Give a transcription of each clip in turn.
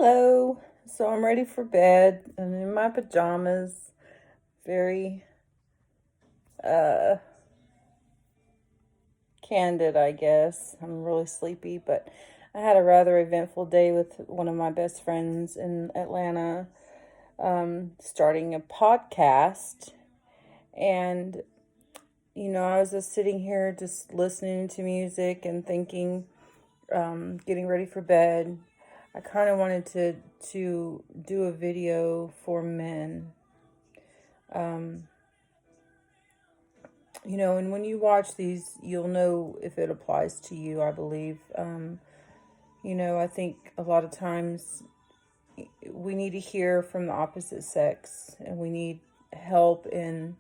Hello. So I'm ready for bed. I'm in my pajamas. Very uh candid, I guess. I'm really sleepy, but I had a rather eventful day with one of my best friends in Atlanta, starting a podcast. And, I was just sitting here just listening to music and thinking, getting ready for bed. I kind of wanted to do a video for men. Um, and when you watch these, you'll know if it applies to you, I believe. I think a lot of times we need to hear from the opposite sex, and we need help in,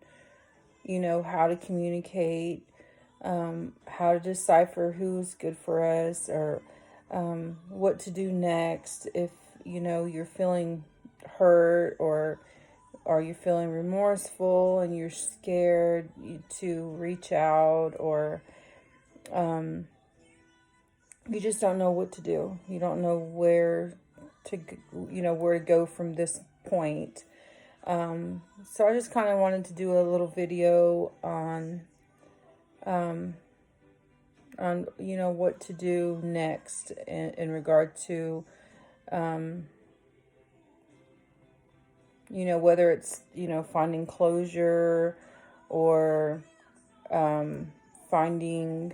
how to communicate, how to decipher who's good for us, or what to do next if, you're feeling hurt, or are you feeling remorseful and you're scared to reach out, or um, you just don't know what to do. You don't know to, where to go from this point. So I just kind of wanted to do a little video um, what to do next in regard to, um, whether it's, finding closure, or finding,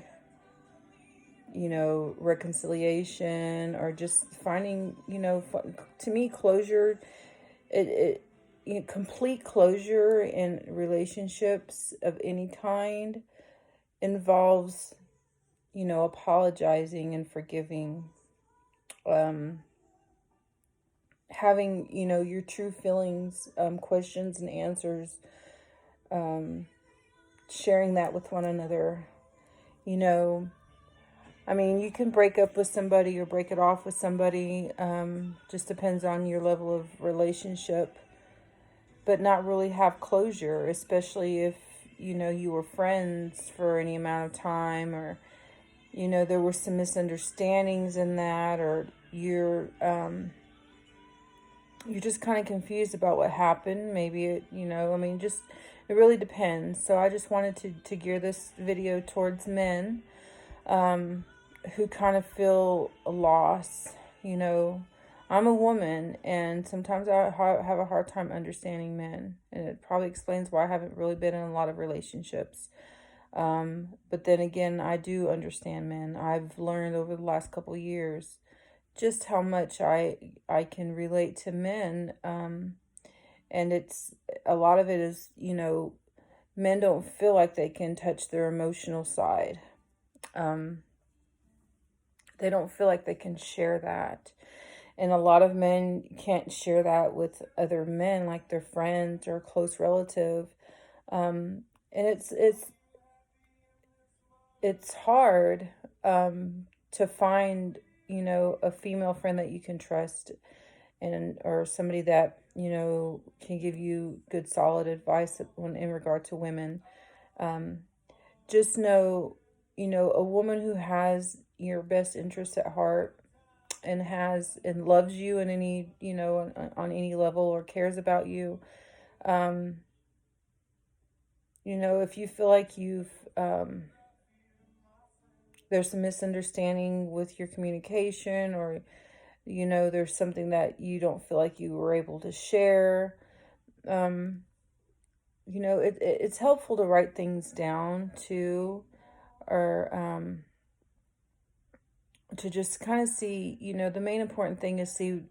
reconciliation, or just finding, to me, closure, it complete closure in relationships of any kind involves, apologizing and forgiving, um, having, your true feelings, questions and answers, um, sharing that with one another, you know, I mean, you can break up with somebody or break it off with somebody, just depends on your level of relationship, but not really have closure, especially if, you were friends for any amount of time, or, there were some misunderstandings in that, or you're just kind of confused about what happened. Maybe just, it really depends. So I just wanted to gear this video towards men, um, who kind of feel a loss. I'm a woman, and sometimes I have a hard time understanding men, and it probably explains why I haven't really been in a lot of relationships. But then again, I do understand men. I've learned over the last couple of years just how much I can relate to men. And it's a lot of it is, men don't feel like they can touch their emotional side. Um, they don't feel like they can share that. And a lot of men can't share that with other men, like their friends or close relative. And it's hard, to find, a female friend that you can trust, and or somebody that, can give you good solid advice in regard to women. Um, just know, a woman who has your best interests at heart, and has and loves you in any, on any level, or cares about you. Um, if you feel like there's some misunderstanding with your communication, or, there's something that you don't feel like you were able to share, um, it's helpful to write things down too, or to just kind of see, the main important thing is see,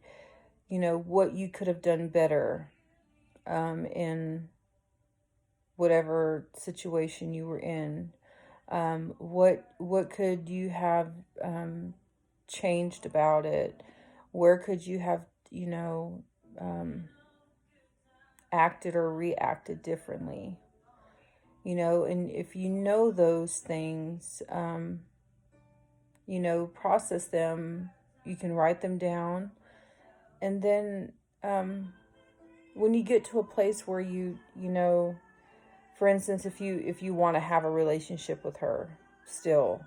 what you could have done better, in whatever situation you were in. What could you have, changed about it? Where could you have, um, acted or reacted differently? And if you know those things, process them. You can write them down, and then, when you get to a place where for instance, if you want to have a relationship with her still,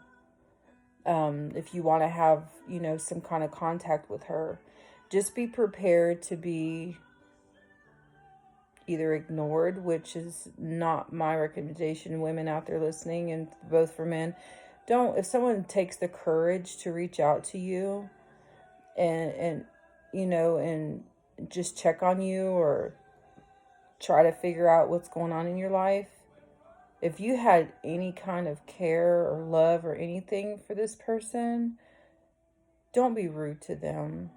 if you want to have, some kind of contact with her, just be prepared to be either ignored, which is not my recommendation. Women out there listening, and both for men, don't, if someone takes the courage to reach out to you and and just check on you or try to figure out what's going on in your life, if you had any kind of care or love or anything for this person, don't be rude to them.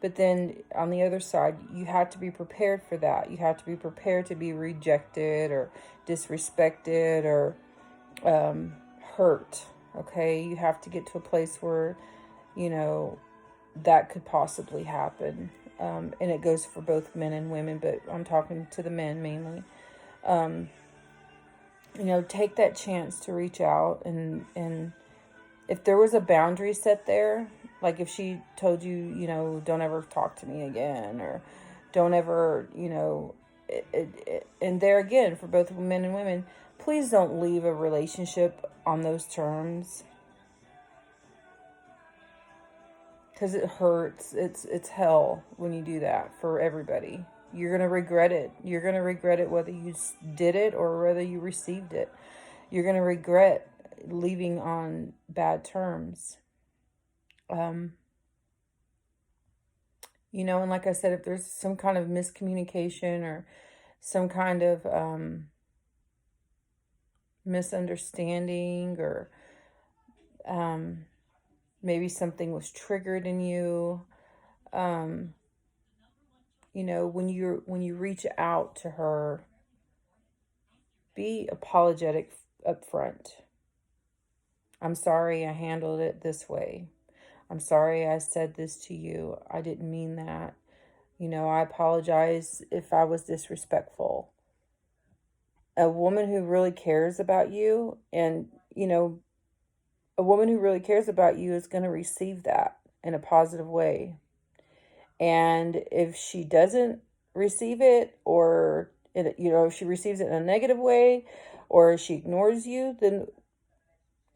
But then on the other side, you have to be prepared for that. You have to be prepared to be rejected or disrespected or hurt. Okay, you have to get to a place where, that could possibly happen. And it goes for both men and women, but I'm talking to the men mainly. Take that chance to reach out, and if there was a boundary set there, like if she told you, don't ever talk to me again, or don't ever, and there again, for both men and women, please don't leave a relationship on those terms, because it hurts. It's hell when you do that for everybody. You're going to regret it. You're going to regret it whether you did it or whether you received it. You're going to regret leaving on bad terms. And like I said, if there's some kind of miscommunication or some kind of misunderstanding, or maybe something was triggered in you, when you reach out to her, be apologetic up front. I'm sorry I handled it this way. I'm sorry I said this to you. I didn't mean that. I apologize if I was disrespectful. A woman who really cares about you, and, a woman who really cares about you is going to receive that in a positive way. And if she doesn't receive it, or, if she receives it in a negative way, or she ignores you, then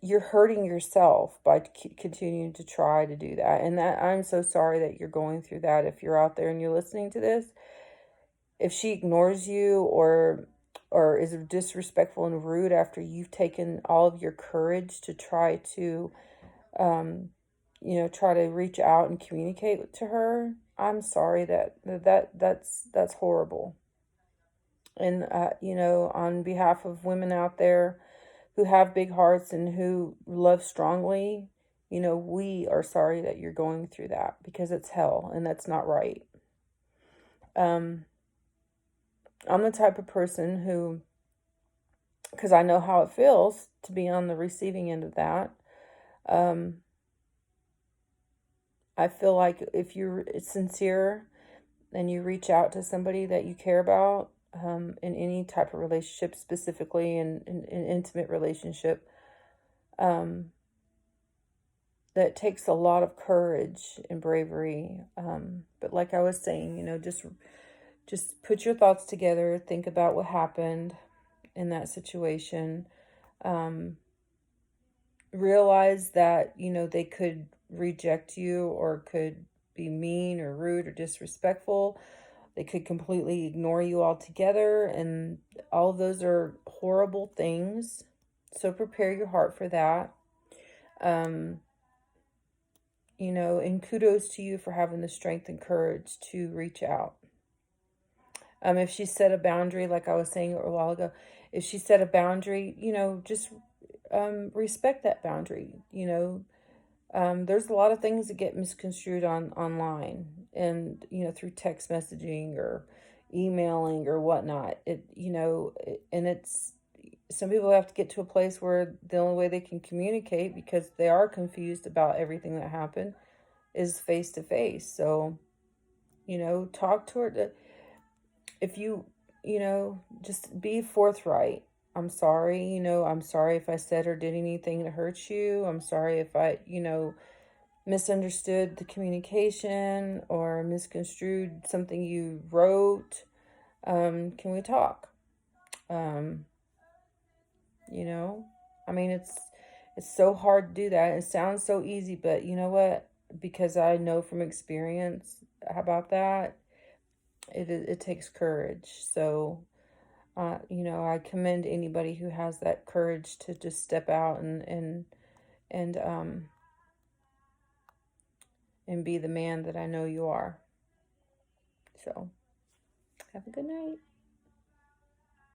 you're hurting yourself by continuing to try to do that. And that, I'm so sorry that you're going through that. If you're out there and you're listening to this, if she ignores you or is disrespectful and rude after you've taken all of your courage to try to, try to reach out and communicate to her, I'm sorry that's horrible. And, on behalf of women out there who have big hearts and who love strongly, we are sorry that you're going through that, because it's hell and that's not right. I'm the type of person who, because I know how it feels to be on the receiving end of that, I feel like if you're sincere and you reach out to somebody that you care about, in any type of relationship, specifically in an intimate relationship, that takes a lot of courage and bravery. But like I was saying, just put your thoughts together, think about what happened in that situation. Realize that, they could reject you, or could be mean or rude or disrespectful. They could completely ignore you altogether, and all of those are horrible things. So prepare your heart for that. And kudos to you for having the strength and courage to reach out. If she set a boundary, like I was saying a while ago, if she set a boundary, just respect that boundary. There's a lot of things that get misconstrued online, and, through text messaging or emailing or whatnot. And it's, some people have to get to a place where the only way they can communicate, because they are confused about everything that happened, is face to face. So, talk to her. If you, just be forthright. I'm sorry, I'm sorry if I said or did anything to hurt you. I'm sorry if I, misunderstood the communication or misconstrued something you wrote. Can we talk? I mean, it's so hard to do that. It sounds so easy, but you know what? because I know from experience about that, it takes courage. So, you know, I commend anybody who has that courage to just step out and and be the man that I know you are. So, have a good night.